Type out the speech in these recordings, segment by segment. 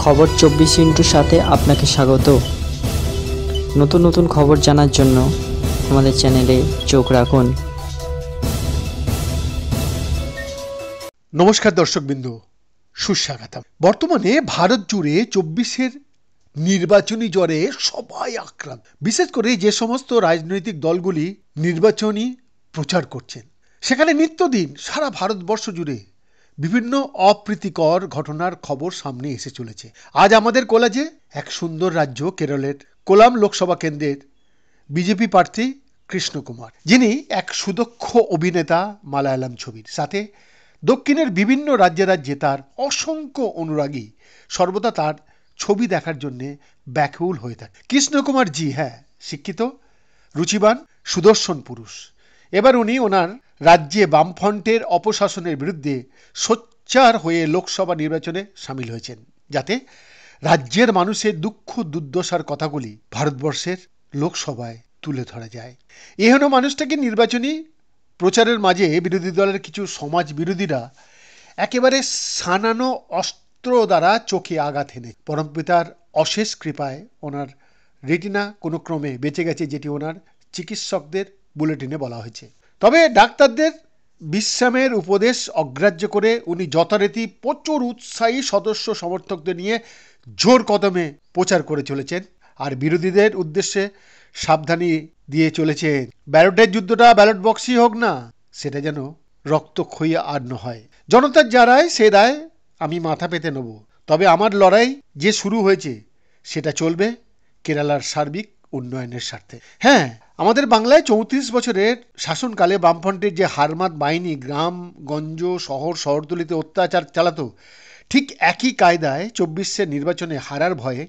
খবর 24 সাথে আপনাকে স্বাগত। নতুন নতুন খবর জানার জন্য আমাদের চ্যানেলে চোখ রাখুন। নমস্কার দর্শকবৃন্দ, সুস্বাগতম। বর্তমানে ভারত জুড়ে 24-এর নির্বাচনী জ্বরে সবাই আক্রান্ত। বিশেষ করে যে সমস্ত রাজনৈতিক দলগুলি নির্বাচনী প্রচার করছেন, সেখানে নিত্যদিন সারা ভারতবর্ষ জুড়ে বিভিন্ন অপ্রীতিকর ঘটনার খবর সামনে এসে চলেছে। আজ আমাদের কোলাজে এক সুন্দর রাজ্য কেরলের কোলাম লোকসভা কেন্দ্রের বিজেপি প্রার্থী কৃষ্ণ কুমার, যিনি এক সুদক্ষ অভিনেতা মালায়ালাম ছবির, সাথে দক্ষিণের বিভিন্ন রাজ্যে রাজ্যে তার অসংখ্য অনুরাগী সর্বদা তার ছবি দেখার জন্য ব্যাকুল হয়ে থাকে। কৃষ্ণ কুমার জি শিক্ষিত, রুচিবান, সুদর্শন পুরুষ। এবার উনি ওনার রাজ্যে বামফ্রন্টের অপশাসনের বিরুদ্ধে সোচ্চার হয়ে লোকসভা নির্বাচনে সামিল হয়েছেন, যাতে রাজ্যের মানুষের দুঃখ দুর্দশার কথাগুলি ভারতবর্ষের লোকসভায় তুলে ধরা যায়। এহেন মানুষটাকে নির্বাচনী প্রচারের মাঝে বিরোধী দলের কিছু সমাজ বিরোধীরা একেবারে সানানো অস্ত্র দ্বারা চোখে আঘাত হেনে পরমপিতার অশেষ কৃপায় ওনার রেটিনা কোনো ক্রমে বেঁচে গেছে, যেটি ওনার চিকিৎসকদের বুলেটিনে বলা হয়েছে। তবে ডাক্তারদের বিশ্রামের উপদেশ অগ্রাহ্য করে উনি যথারীতি প্রচুর উৎসাহী সদস্য সমর্থকদের নিয়ে জোর কদমে প্রচার করে চলেছেন, আর বিরোধীদের উদ্দেশ্যে সাবধানী দিয়ে চলেছেন, ব্যালটের যুদ্ধটা ব্যালট বক্সই হোক না, সেটা যেন রক্তক্ষয়ী আর না হয়। জনতার যা রায় সে রায় আমি মাথা পেতে নেব, তবে আমার লড়াই যে শুরু হয়েছে সেটা চলবে কেরালার সার্বিক উন্নয়নের স্বার্থে। আমাদের বাংলায় 34 বছরের শাসনকালে বামফ্রন্টের যে হারমাত বাহিনী গ্রামগঞ্জ শহরতলিতে অত্যাচার চালাতো, ঠিক একই কায়দায় 24-এর নির্বাচনে হারার ভয়ে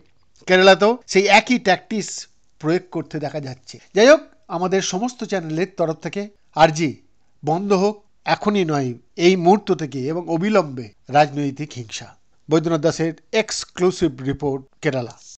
কেরালাতেও সেই একই ট্যাকটিক্স প্রয়োগ করতে দেখা যাচ্ছে। যাই হোক, আমাদের সমস্ত চ্যানেলের তরফ থেকে আরজি বন্ধ হোক, এখনই নয় এই মুহূর্ত থেকে, এবং অবিলম্বে রাজনৈতিক হিংসা। বৈদ্যনাথ দাসের এক্সক্লুসিভ রিপোর্ট, কেরালা।